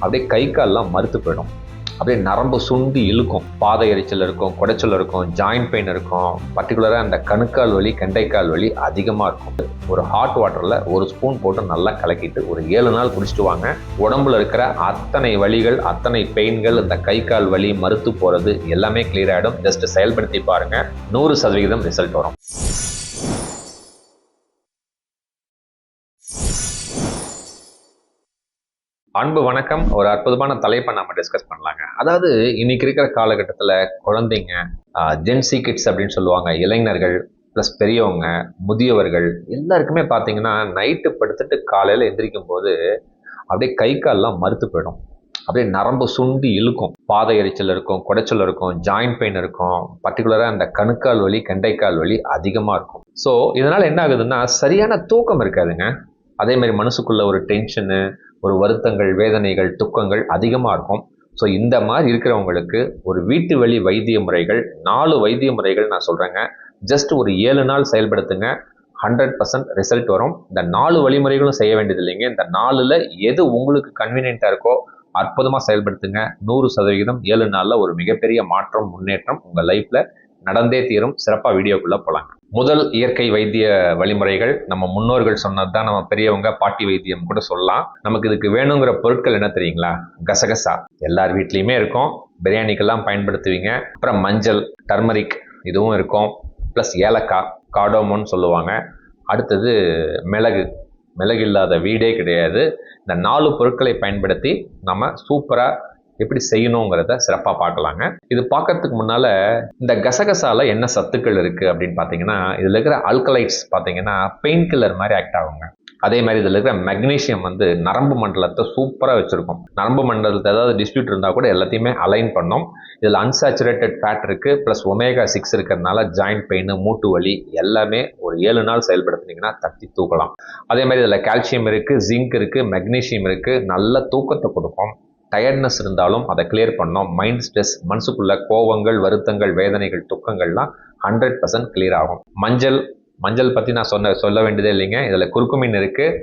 அப்படியே கை கால்லாம் மறுத்து போயிடும். அப்படியே நரம்பு சுண்டி இழுக்கும். பாதை எரிச்சல் இருக்கும், குடைச்சல் இருக்கும், ஜாயிண்ட் பெயின் இருக்கும். பர்டிகுலராக அந்த கணுக்கால் வலி, கெண்டைக்கால் வலி அதிகமாக இருக்கும். ஒரு ஹாட் வாட்டரில் ஒரு ஸ்பூன் போட்டு நல்லா கலக்கிட்டு ஒரு 7 நாள் குடிச்சிட்டு வாங்க. உடம்புல இருக்கிற அத்தனை வலிகள், அத்தனை பெயின்கள், இந்த கை கால் வலி மறுத்து போகிறது எல்லாமே கிளியர் ஆகிடும். ஜஸ்ட் செயல்படுத்தி பாருங்க, 100% ரிசல்ட் வரும். அன்பு வணக்கம். ஒரு அற்புதமான தலைப்பை நம்ம டிஸ்கஸ் பண்ணலாங்க. அதாவது இன்னைக்கு இருக்கிற காலகட்டத்தில் குழந்தைங்க, ஜென்சி கிட்ஸ் அப்படின்னு சொல்லுவாங்க, இளைஞர்கள் ப்ளஸ் பெரியவங்க, முதியவர்கள் எல்லாருக்குமே பார்த்தீங்கன்னா நைட்டு படுத்துட்டு காலையில் எந்திரிக்கும் போது அப்படியே கை கால்லாம் மறுத்து போயிடும். அப்படியே நரம்பு சுண்டி இழுக்கும். பாதை எரிச்சல் இருக்கும், குடைச்சல் இருக்கும், ஜாயிண்ட் பெயின் இருக்கும். பர்டிகுலராக அந்த கணுக்கால் வலி, கெண்டைக்கால் வலி அதிகமாக இருக்கும். ஸோ இதனால் என்ன ஆகுதுன்னா சரியான தூக்கம் இருக்காதுங்க. அதே மாதிரி மனசுக்குள்ள ஒரு டென்ஷனு, ஒரு வருத்தங்கள், வேதனைகள், துக்கங்கள் அதிகமாக இருக்கும். ஸோ இந்த மாதிரி இருக்கிறவங்களுக்கு ஒரு வீட்டு வழி வைத்திய முறைகள், 4 வைத்திய முறைகள் நான் சொல்கிறேங்க. ஜஸ்ட் ஒரு 7 நாள் செயல்படுத்துங்க, 100% ரிசல்ட் வரும். இந்த 4 வழிமுறைகளும் செய்ய வேண்டியது இல்லைங்க. இந்த 4ல் எது உங்களுக்கு கன்வீனியண்ட்டாக இருக்கோ அற்புதமாக செயல்படுத்துங்க. 100% 7 நாளில் ஒரு மிகப்பெரிய மாற்றம், முன்னேற்றம் உங்கள் லைஃப்பில் நடந்தே தீரும். சிறப்பாக வீடியோக்குள்ளே போகலாங்க. முதல் இயற்கை வைத்திய வழிமுறைகள் நம்ம முன்னோர்கள் சொன்னது தான். நம்ம பெரியவங்க பாட்டி வைத்தியம் கூட சொல்லலாம். நமக்கு இதுக்கு வேணுங்கிற பொருட்கள் என்ன தெரியுங்களா? கசகசா எல்லார் வீட்லேயுமே இருக்கும், பிரியாணிக்கெல்லாம் பயன்படுத்துவீங்க. அப்புறம் மஞ்சள், டர்மரிக் இதுவும் இருக்கும். ப்ளஸ் ஏலக்காய், காடோமோன்னு சொல்லுவாங்க. அடுத்தது மிளகு. மிளகு இல்லாத வீடே கிடையாது. இந்த 4 பொருட்களை பயன்படுத்தி நம்ம சூப்பராக எப்படி செய்யணுங்கிறத சிறப்பாக பார்க்கலாங்க. இது பார்க்கறதுக்கு முன்னால் இந்த கசகசால என்ன சத்துக்கள் இருக்குது அப்படின்னு பார்த்தீங்கன்னா, இதில் இருக்கிற ஆல்கலைட்ஸ் பார்த்தீங்கன்னா பெயின் கில்லர் மாதிரி ஆக்ட் ஆகுங்க. அதே மாதிரி இதில் இருக்கிற மெக்னீஷியம் நரம்பு மண்டலத்தை சூப்பராக வச்சுருக்கும். நரம்பு மண்டலத்தை ஏதாவது டிஸ்பியூட் இருந்தால் கூட எல்லாத்தையுமே அலைன் பண்ணும். இதில் அன்சாச்சுரேட்டட் ஃபேட் இருக்குது, ப்ளஸ் ஒமேகா 6 இருக்கிறதுனால ஜாயிண்ட் பெயின், மூட்டு வலி எல்லாமே ஒரு 7 நாள் செயல்படுத்தினீங்கன்னா தட்டி தூக்கலாம். அதே மாதிரி இதில் கால்சியம் இருக்குது, ஜிங்க் இருக்குது, மெக்னீஷியம் இருக்குது. நல்ல தூக்கத்தை கொடுக்கும். டயர்ட்னஸ் இருந்தாலும் அதை கிளியர் பண்ணோம். மைண்ட் ஸ்ட்ரெஸ், மனசுக்குள்ள கோவங்கள், வருத்தங்கள், வேதனைகள், துக்கங்கள்லாம் 100% கிளியர் ஆகும். மஞ்சள் பற்றி நான் சொல்ல வேண்டியதே இல்லைங்க. இதில் குர்குமின் இருக்குது.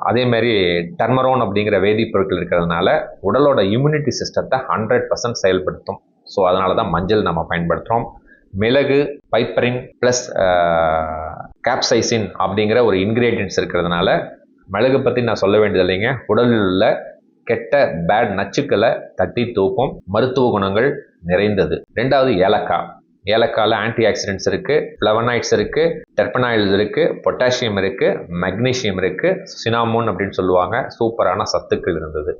அதே மாதிரி டர்மரோன் அப்படிங்கிற வேதிப்பொருட்கள் இருக்கிறதுனால உடலோட இம்யூனிட்டி சிஸ்டத்தை 100% செயல்படுத்தும். ஸோ அதனால தான் மஞ்சள் நம்ம பயன்படுத்துகிறோம். மிளகு, பைப்பரின் ப்ளஸ் கேப்சைசின் அப்படிங்கிற ஒரு இன்க்ரீடியன்ட்ஸ் இருக்கிறதுனால மிளகு பற்றி நான் சொல்ல வேண்டியது இல்லைங்க. உடலில் உள்ள கெட்ட பேட் நச்சுக்களை தட்டி தூக்கும். மருத்துவ குணங்கள் நிறைந்தது. 2வது ஏலக்காய். ஏலக்காயில் ஆன்டி ஆக்சிடென்ட்ஸ் இருக்குது, ஃப்ளவனாய்ட்ஸ் இருக்குது, டெர்பனாய்ட்ஸ் இருக்குது, பொட்டாசியம் இருக்குது, மெக்னீஷியம் இருக்குது, சினாமோன் அப்படின்னு சொல்லுவாங்க. சூப்பரான சத்துக்கள் இருந்தது.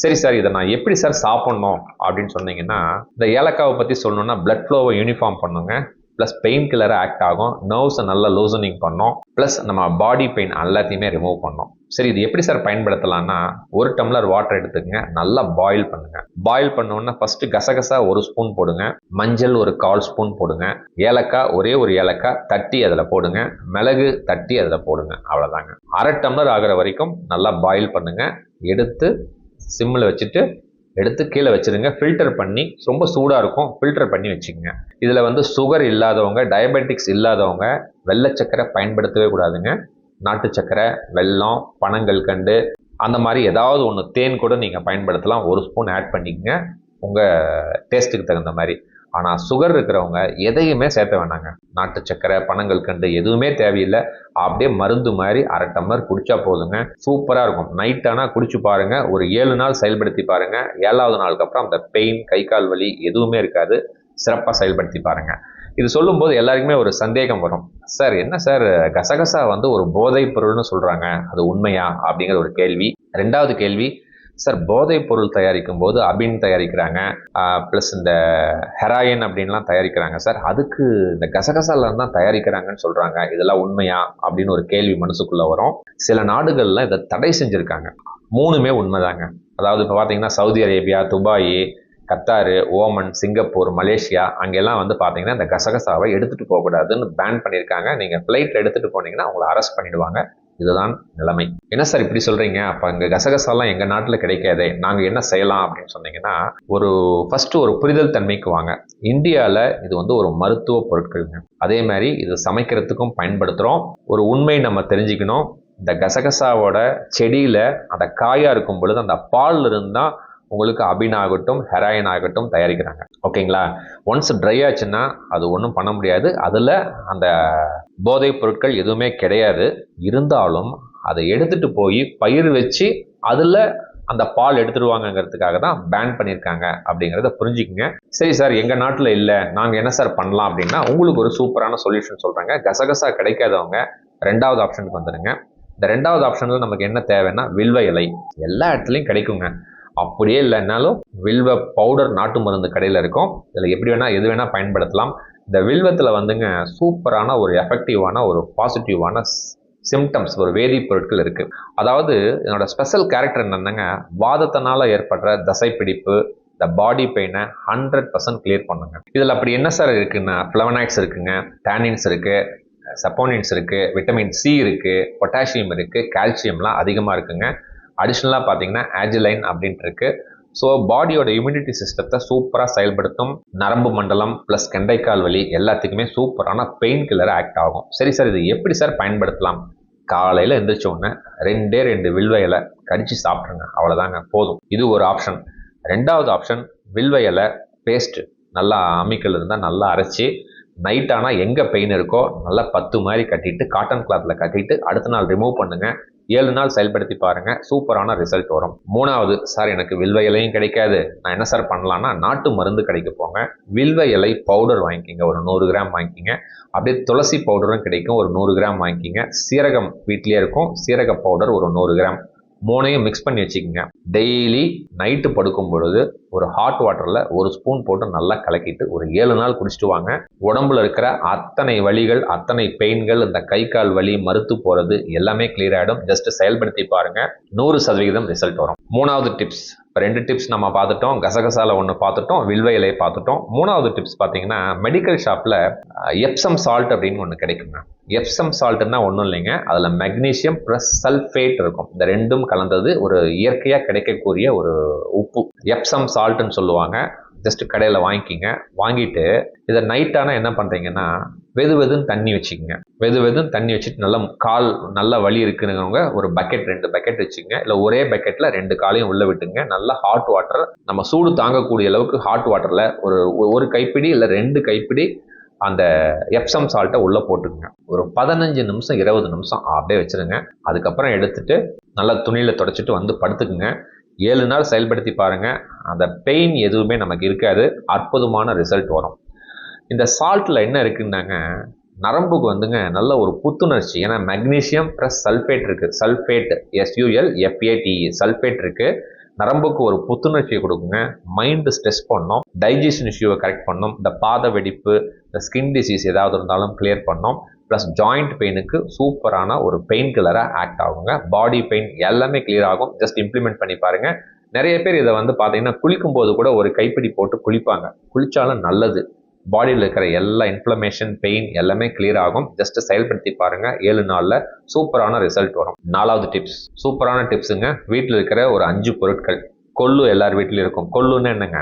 சரி சார், இதை நான் எப்படி சார் சாப்பிட்ணும் அப்படின்னு சொன்னீங்கன்னா, இந்த ஏலக்காவை பற்றி சொல்லணும்னா பிளட் ஃப்ளோவை யூனிஃபார்ம் பண்ணுங்க. ப்ளஸ் பெயின் கில்லராக ஆக்ட் ஆகும். நர்வ்ஸை நல்லா லூசனிங் பண்ணோம். ப்ளஸ் நம்ம பாடி பெயின் எல்லாத்தையுமே ரிமூவ் பண்ணோம். சரி, இது எப்படி சார் பயன்படுத்தலாம்னா, 1 டம்ளர் வாட்டர் எடுத்துக்கங்க, நல்லா பாயில் பண்ணுங்க. பாயில் பண்ணோன்னா ஃபஸ்ட்டு கசகசா 1 ஸ்பூன் போடுங்க, மஞ்சள் ஒரு 1/4 ஸ்பூன் போடுங்க, ஏலக்காய் ஒரே ஒரு ஏலக்காய் தட்டி அதில் போடுங்க, மிளகு தட்டி அதில் போடுங்க. அவ்வளோதாங்க. 1/2 டம்ளர் ஆகிற வரைக்கும் நல்லா பாயில் பண்ணுங்க. எடுத்து சிம்மில் வச்சுட்டு எடுத்து கீழே வச்சுருங்க. ஃபில்டர் பண்ணி, ரொம்ப சூடாக இருக்கும், ஃபில்டர் பண்ணி வச்சுக்கோங்க. இதில் சுகர் இல்லாதவங்க, டயபெட்டிக்ஸ் இல்லாதவங்க வெள்ளை சக்கரை பயன்படுத்தவே கூடாதுங்க. நாட்டு சக்கரை, வெல்லம், பனங்கல்கண்டு அந்த மாதிரி ஏதாவது ஒன்று, தேன் கூட நீங்கள் பயன்படுத்தலாம். 1 ஸ்பூன் ஆட் பண்ணிக்கங்க உங்கள் டேஸ்ட்டுக்கு தகுந்த மாதிரி. ஆனால் சுகர் இருக்கிறவங்க எதையுமே சேர்த்த வேணாங்க. நாட்டு சக்கரை, பனங்கல்கண்டு எதுவுமே தேவையில்லை. அப்படியே மருந்து மாதிரி 1/2 டம்ளர் குடிச்சா போதுங்க. சூப்பராக இருக்கும். நைட் ஆனால் குடிச்சு பாருங்கள். ஒரு 7 நாள் செயல்படுத்தி பாருங்கள். 7வது நாளுக்கு அப்புறம் அந்த பெயின், கை கால் வலி எதுவுமே இருக்காது. சிறப்பாக செயல்படுத்தி பாருங்கள். இது சொல்லும்போது எல்லாருக்குமே ஒரு சந்தேகம் வரும். சார், என்ன சார் கசகசா ஒரு போதைப் பொருள்னு சொல்கிறாங்க, அது உண்மையா அப்படிங்கிற ஒரு கேள்வி. 2வது கேள்வி, சார் போதைப் பொருள் தயாரிக்கும் போது அபின் தயாரிக்கிறாங்க, ப்ளஸ் இந்த ஹெராயின் அப்படின்லாம் தயாரிக்கிறாங்க சார், அதுக்கு இந்த கசகசாலாம் தான் தயாரிக்கிறாங்கன்னு சொல்கிறாங்க, இதெல்லாம் உண்மையா அப்படின்னு ஒரு கேள்வி மனசுக்குள்ளே வரும். சில நாடுகளில் இதை தடை செஞ்சுருக்காங்க. 3மே உண்மைதாங்க. அதாவது இப்போ பார்த்தீங்கன்னா Saudi Arabia, Dubai, Qatar, Oman, Singapore, Malaysia அங்கெல்லாம் பார்த்தீங்கன்னா இந்த கசகசாவை எடுத்துகிட்டு போகக்கூடாதுன்னு பேன் பண்ணியிருக்காங்க. நீங்கள் ஃப்ளைட்டில் எடுத்துகிட்டு போனீங்கன்னா அவங்கள அரெஸ்ட் பண்ணிடுவாங்க. இதுதான் நிலைமை. என்ன சார் இப்படி சொல்கிறீங்க, அப்போ இங்கே கசகசாலாம் எங்கள் நாட்டில் கிடைக்காதே, நாங்கள் என்ன செய்யலாம் அப்படின்னு சொன்னீங்கன்னா, ஃபஸ்ட்டு ஒரு புரிதல் தன்மைக்கு வாங்க. இந்தியாவில் இது ஒரு மருத்துவ பொருட்கள்ங்க. அதே மாதிரி இது சமைக்கிறதுக்கும் பயன்படுத்துகிறோம். ஒரு உண்மை நம்ம தெரிஞ்சுக்கணும். இந்த கசகசாவோட செடியில் அந்த காயாக இருக்கும் பொழுது அந்த பால் இருந்தால் உங்களுக்கு அபின் ஆகட்டும் ஹெராயின் ஆகட்டும் தயாரிக்கிறாங்க. ஓகேங்களா? ஒன்ஸ் ட்ரை ஆச்சுன்னா அது ஒன்றும் பண்ண முடியாது. அதில் அந்த போதைப் பொருட்கள் எதுவுமே கிடையாது. இருந்தாலும் அதை எடுத்துகிட்டு போய் பயிர் வச்சு அதில் அந்த பால் எடுத்துடுவாங்கங்கிறதுக்காக தான் பேன் பண்ணியிருக்காங்க அப்படிங்கிறத புரிஞ்சுக்குங்க. சரி சார், எங்கள் நாட்டில் இல்லை, நாங்கள் என்ன சார் பண்ணலாம் அப்படின்னா உங்களுக்கு ஒரு சூப்பரான சொல்யூஷன் சொல்கிறாங்க. கசகசா கிடைக்காதவங்க 2வது ஆப்ஷனுக்கு வந்துடுங்க. இந்த 2வது ஆப்ஷனில் நமக்கு என்ன தேவைன்னா வில்வ இலை. எல்லா இடத்துலையும் கிடைக்குங்க. அப்படியே இல்லைன்னாலும் வில்வ பவுடர் நாட்டு மருந்து கடையில் இருக்கும். இதில் எப்படி வேணால் எது வேணால் பயன்படுத்தலாம். இந்த வில்வத்தில் வந்துங்க சூப்பரான ஒரு எஃபெக்டிவான ஒரு பாசிட்டிவான சிம்டம்ஸ், ஒரு வேதிப்பொருட்கள் இருக்குது. அதாவது என்னோட ஸ்பெஷல் கேரக்டர் என்னன்னாங்க, வாதத்தினால ஏற்படுற தசைப்பிடிப்பு, இந்த பாடி பெயினை 100% கிளியர் பண்ணுங்க. இதில் அப்படி என்ன சார் இருக்குன்னா, ஃப்ளவனாய்ட்ஸ் இருக்குங்க, டேனின்ஸ் இருக்குது, சப்போனின்ஸ் இருக்குது, விட்டமின் சி இருக்குது, பொட்டாசியம் இருக்குது, கால்சியம்லாம் அதிகமாக இருக்குங்க. அடிஷ்னலாக பார்த்தீங்கன்னா ஆஜிலைன் அப்படின்ட்டு இருக்கு. ஸோ பாடியோட இம்யூனிட்டி சிஸ்டத்தை சூப்பராக செயல்படுத்தும். நரம்பு மண்டலம் ப்ளஸ் கெண்டைக்கால் வலி எல்லாத்துக்குமே சூப்பரான பெயின் கில்லர் ஆக்ட் ஆகும். சரி சார், இது எப்படி சார் பயன்படுத்தலாம்? காலையில் எந்திரிச்ச உடனே 2 வில்வ இலை கடிச்சு சாப்பிட்ருங்க, அவ்வளோதாங்க, போதும். இது ஒரு ஆப்ஷன். 2வது ஆப்ஷன், வில்வ இலை பேஸ்ட்டு நல்லா அம்மிக்கல் இருந்தால் நல்லா அரைச்சி நைட் ஆனால் எங்கே பெயின் இருக்கோ நல்லா 10 மாதிரி கட்டிட்டு காட்டன் கிளாத்தில் கட்டிட்டு அடுத்த நாள் ரிமூவ் பண்ணுங்கள். 7 நாள் செயல்படுத்தி பாருங்கள், சூப்பரான ரிசல்ட் வரும். 3வது, சார் எனக்கு வில்வ இலையும் கிடைக்காது, நான் என்ன சார் பண்ணலான்னா நாட்டு மருந்து கடைக்கு போங்க. வில்வ இலை பவுடர் வாங்கிக்கிங்க, ஒரு 100 கிராம் வாங்கிக்கிங்க. அப்படியே துளசி பவுடரும் கிடைக்கும், ஒரு 100 கிராம் வாங்கிக்கிங்க. சீரகம் வீட்லேயே இருக்கும், சீரக பவுடர் ஒரு 100 கிராம். 3ஐயும் மிக்ஸ் பண்ணி வச்சுக்கோங்க. டெய்லி நைட்டு படுக்கும் பொழுது ஒரு ஹாட் வாட்டரில் 1 ஸ்பூன் போட்டு நல்லா கலக்கிட்டு ஒரு 7 நாள் குடிச்சிட்டு வாங்க. உடம்புல இருக்கிற அத்தனை வலிகள், அத்தனை பெயின்கள், இந்த கை கால் வலி மறுத்து போகிறது எல்லாமே கிளியர் ஆகிடும். ஜஸ்ட் செயல்படுத்தி பாருங்க, 100% ரிசல்ட் வரும். 3வது டிப்ஸ், 2 டிப்ஸ் நம்ம பார்த்துட்டோம். கசகசால 1 பார்த்துட்டோம், வில்வ இலையை பார்த்துட்டோம். 3வது டிப்ஸ் பார்த்தீங்கன்னா, மெடிக்கல் ஷாப்பில் எப்சம் சால்ட் அப்படின்னு ஒன்று கிடைக்குங்க. எப்சம் சால்ட்னா ஒன்றும் இல்லைங்க, அதில் மெக்னீசியம் ப்ளஸ் சல்ஃபேட் இருக்கும். இந்த 2ம் கலந்தது ஒரு இயற்கையாக கிடைக்கக்கூடிய ஒரு உப்பு, எப்சம் சால்ட்டுன்னு சொல்லுவாங்க. ஜஸ்ட் கடையில் வாங்கிக்கிங்க. வாங்கிட்டு இதை நைட்டானால் என்ன பண்ணுறீங்கன்னா, வெதுன்னு தண்ணி வச்சுக்கோங்க. வெதுன்னு தண்ணி வச்சுட்டு நல்லா வலி இருக்குங்கிறவங்க ஒரு பக்கெட் 2 பக்கெட் வச்சுக்கோங்க. இல்லை ஒரே பக்கெட்டில் 2 காலையும் உள்ளே விட்டுங்க. நல்லா ஹாட் வாட்டர், நம்ம சூடு தாங்கக்கூடிய அளவுக்கு ஹாட் வாட்டரில் ஒரு கைப்பிடி இல்லை 2 கைப்பிடி அந்த எப்சம் சால்ட்டை உள்ளே போட்டுக்குங்க. ஒரு 15 நிமிஷம் 20 நிமிஷம் அப்படியே வச்சுருங்க. அதுக்கப்புறம் எடுத்துட்டு நல்லா துணியில் தொடச்சிட்டு வந்து படுத்துக்குங்க. 7 நாள் செயல்படுத்தி பாருங்கள், அந்த பெயின் எதுவுமே நமக்கு இருக்காது. அற்புதமான ரிசல்ட் வரும். இந்த சால்ட்டில் என்ன இருக்குன்னாங்க, நரம்புக்கு வந்துங்க நல்ல ஒரு புத்துணர்ச்சி. ஏன்னா மெக்னீசியம் ப்ளஸ் சல்ஃபேட் இருக்குது. சல்ஃபேட் SULFATE சல்ஃபேட் இருக்குது. நரம்புக்கு ஒரு புத்துணர்ச்சியை கொடுக்குங்க. மைண்டு ஸ்ட்ரெஸ் பண்ணும், டைஜஷன் இஷ்யூவை கரெக்ட் பண்ணும், இந்த பாத வெடிப்பு, இந்த ஸ்கின் டிசீஸ் ஏதாவது இருந்தாலும் கிளியர் பண்ணும். ப்ளஸ் ஜாயிண்ட் பெயினுக்கு சூப்பரான ஒரு பெயின் கில்லராக ஆக்ட் ஆகுங்க. பாடி பெயின் எல்லாமே கிளியர் ஆகும். ஜஸ்ட் இம்ப்ளிமெண்ட் பண்ணி பாருங்கள். நிறைய பேர் இதை பார்த்தீங்கன்னா குளிக்கும்போது கூட ஒரு கைப்பிடி போட்டு குளிப்பாங்க. குளித்தாலும் நல்லது. பாடியில் இருக்கிற எல்லா இன்ஃப்ளமேஷன், பெயின் எல்லாமே கிளியர் ஆகும். ஜஸ்ட் செயல்படுத்தி பாருங்கள், 7 நாளில் சூப்பரான ரிசல்ட் வரும். 4வது டிப்ஸ், சூப்பரான டிப்ஸுங்க. வீட்டில் இருக்கிற ஒரு 5 பொருட்கள். கொள்ளு எல்லார் வீட்லையும் இருக்கும். கொள்ளுன்னு என்னங்க,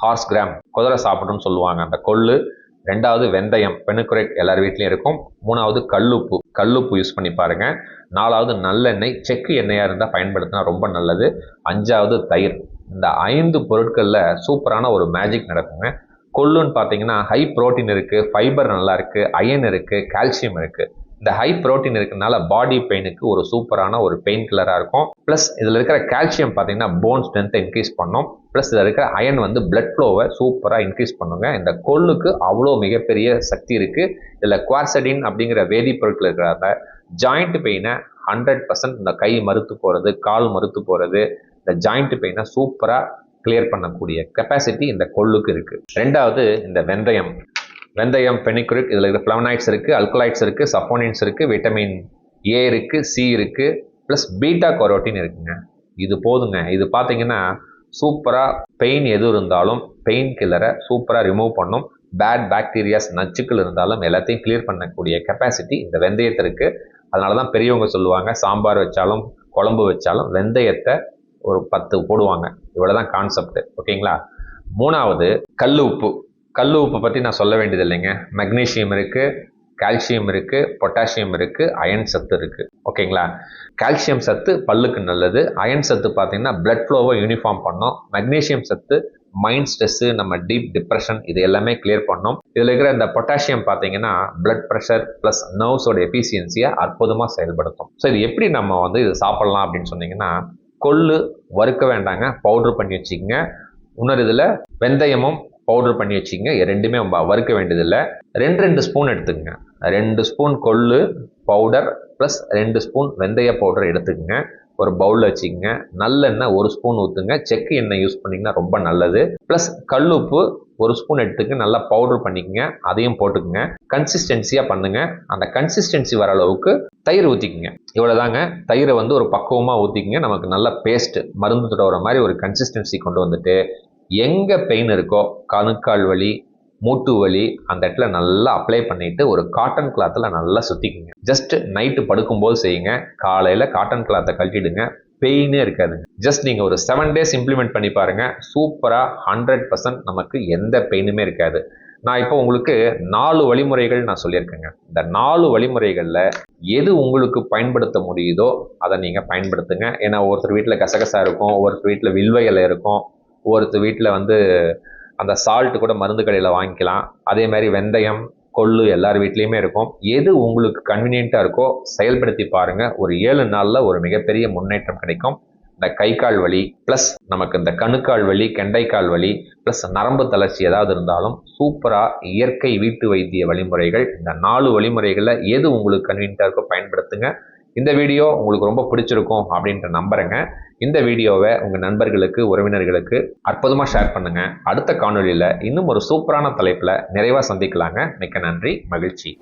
ஹார்ஸ் கிராம், குதிரை சாப்பிடுன்னு சொல்லுவாங்க, அந்த கொள்ளு. 2வது வெந்தயம், பெனுக்குரேட் எல்லார் வீட்லையும் இருக்கும். 3வது கல்லுப்பு யூஸ் பண்ணி பாருங்கள். 4வது நல்லெண்ணெய், செக்கு எண்ணெயாக இருந்தால் பயன்படுத்தினா ரொம்ப நல்லது. 5வது தயிர். இந்த 5 பொருட்களில் சூப்பரான ஒரு மேஜிக் நடக்குங்க. கொள்ளுன்னு பார்த்தீங்கன்னா ஹை ப்ரோட்டீன் இருக்குது, ஃபைபர் நல்லா இருக்குது, அயன் இருக்குது, கால்சியம் இருக்குது. இந்த ஹை ப்ரோட்டீன் இருக்கிறதுனால பாடி பெயினுக்கு ஒரு சூப்பரான ஒரு பெயின் கில்லராக இருக்கும். ப்ளஸ் இதில் இருக்கிற கால்சியம் பார்த்தீங்கன்னா போன் ஸ்ட்ரென்த்தை இன்க்ரீஸ் பண்ணும். ப்ளஸ் இதில் இருக்கிற அயன் பிளட் ஃப்ளோவை சூப்பராக இன்க்ரீஸ் பண்ணுங்க. இந்த கொள்ளுக்கு அவ்வளோ மிகப்பெரிய சக்தி இருக்குது. இதில் குவார்சடின் அப்படிங்கிற வேதிப்பொருட்கள் இருக்கிறாங்க. ஜாயிண்ட் பெயினை 100% இந்த கை மறுத்து போகிறது, கால் மறுத்து போகிறது, இந்த ஜாயிண்ட் பெயினை சூப்பராக கிளியர் பண்ணக்கூடிய கெப்பாசிட்டி இந்த கொள்ளுக்கு இருக்குது. 2வது இந்த வெந்தயம் பெனிக்ரிக், இதில் இருக்கிற ஃப்ளவனாய்ட்ஸ் இருக்குது, அல்கலாய்ட்ஸ் இருக்குது, சப்போனின்ஸ் இருக்குது, விட்டமின் A இருக்குது, C இருக்குது, ப்ளஸ் பீட்டா கரோட்டின் இருக்குங்க. இது போதுங்க. இது பார்த்தீங்கன்னா சூப்பராக பெயின் எது இருந்தாலும் பெயின் கில்லரை சூப்பராக ரிமூவ் பண்ணும். பேட் பாக்டீரியாஸ், நச்சுக்கள் இருந்தாலும் எல்லாத்தையும் கிளியர் பண்ணக்கூடிய கெப்பாசிட்டி இந்த வெந்தயத்திற்கு. அதனால தான் பெரியவங்க சொல்லுவாங்க, சாம்பார் வச்சாலும் குழம்பு வச்சாலும் வெந்தயத்தை ஒரு 10 போடுவாங்க. இவ்வளோதான் கான்செப்ட். ஓகேங்களா? 3வது கல் உப்பு பற்றி நான் சொல்ல வேண்டியது இல்லைங்க. மெக்னீஷியம் இருக்குது, கால்சியம் இருக்கு, பொட்டாசியம் இருக்கு, அயன் சத்து இருக்கு. ஓகேங்களா? கால்சியம் சத்து பல்லுக்கு நல்லது. அயன் சத்து பார்த்தீங்கன்னா பிளட் ஃப்ளோவை யூனிஃபார்ம் பண்ணும். மெக்னீசியம் சத்து மைண்ட் ஸ்ட்ரெஸ்ஸு, நம்ம டீப் டிப்ரெஷன் இது எல்லாமே கிளியர் பண்ணும். இதில் இருக்கிற இந்த பொட்டாசியம் பார்த்தீங்கன்னா பிளட் ப்ரெஷர் ப்ளஸ் நர்வ்ஸோட எஃபிஷியன்சியை அற்புதமாக செயல்படுத்தும். ஸோ இது எப்படி நம்ம இது சாப்பிட்லாம் அப்படின்னு சொன்னீங்கன்னா, கொள்ளு வறுக்க வேண்டாங்க, பவுட்ரு பண்ணி வச்சுக்கோங்க. இன்னொரு இதில் வெந்தயமும் பவுட்ரு பண்ணி வச்சுக்கோங்க. ரெண்டுமே வறுக்க வேண்டியதில்லை. 2 ஸ்பூன் எடுத்துக்கங்க. 2 ஸ்பூன் கொள்ளு பவுடர் ப்ளஸ் 2 ஸ்பூன் வெந்தய பவுடர் எடுத்துக்கங்க. ஒரு பவுலில் வச்சுக்கோங்க. நல்லெண்ணெய் 1 ஸ்பூன் ஊற்றுங்க. செக்கு எண்ணெய் யூஸ் பண்ணிங்கன்னா ரொம்ப நல்லது. ப்ளஸ் கல்லுப்பு 1 ஸ்பூன் எடுத்துக்க, நல்லா பவுடர் பண்ணிக்கங்க. அதையும் போட்டுக்குங்க. கன்சிஸ்டன்சியாக பண்ணுங்க. அந்த கன்சிஸ்டன்சி வர அளவுக்கு தயிர் ஊற்றிக்குங்க. இவ்வளோதாங்க. தயிரை ஒரு பக்குவமாக ஊற்றிக்குங்க. நமக்கு நல்ல பேஸ்ட் மருந்து தொடர மாதிரி ஒரு கன்சிஸ்டன்சி கொண்டு வந்துட்டு, எங்கே பெயின் இருக்கோ, கணுக்கால் வலி, மூட்டு வலி, அந்த இடத்துல நல்லா அப்ளை பண்ணிட்டு ஒரு காட்டன் கிளாத்தில் நல்லா சுற்றிக்குங்க. ஜஸ்ட் நைட்டு படுக்கும்போது செய்யுங்க. காலையில் காட்டன் கிளாத்தை கழட்டிடுங்க. பெயினே இருக்காதுங்க. ஜஸ்ட் நீங்கள் ஒரு 7 டேஸ் இம்ப்ளிமெண்ட் பண்ணி பாருங்க. சூப்பராக 100% நமக்கு எந்த பெயினுமே இருக்காது. நான் இப்போ உங்களுக்கு 4 வழிமுறைகள் நான் சொல்லியிருக்கேங்க. இந்த 4 வழிமுறைகளில் எது உங்களுக்கு பயன்படுத்த முடியுதோ அதை நீங்கள் பயன்படுத்துங்க. ஏன்னா ஒருத்தர் வீட்டில் கசகசா இருக்கும், ஒருத்தர் வீட்டில் வில்வ இலை இருக்கும், ஒருத்தர் வீட்டில் அந்த சால்ட்டு கூட மருந்து கடையில் வாங்கிக்கலாம். அதே மாதிரி வெந்தயம், கொள்ளு எல்லார் வீட்லேயுமே இருக்கும். எது உங்களுக்கு கன்வீனியண்ட்டாக இருக்கோ செயல்படுத்தி பாருங்கள். ஒரு 7 நாளில் ஒரு மிகப்பெரிய முன்னேற்றம் கிடைக்கும். இந்த கை கால் வலி ப்ளஸ் நமக்கு இந்த கணுக்கால் வலி, கெண்டைக்கால் வலி ப்ளஸ் நரம்பு தளர்ச்சி ஏதாவது இருந்தாலும் சூப்பராக இயற்கை வீட்டு வைத்திய வழிமுறைகள், இந்த 4 வழிமுறைகளில் எது உங்களுக்கு கன்வீனியண்ட்டாக இருக்கோ பயன்படுத்துங்க. இந்த வீடியோ உங்களுக்கு ரொம்ப பிடிச்சிருக்கும் அப்படின்ற நம்புறேங்க. இந்த வீடியோவை உங்கள் நண்பர்களுக்கு, உறவினர்களுக்கு அற்புதமாக ஷேர் பண்ணுங்க. அடுத்த காணொலியில் இன்னும் ஒரு சூப்பரான தலைப்பில் நிறைவாக சந்திக்கலாங்க. மிக்க நன்றி, மகிழ்ச்சி.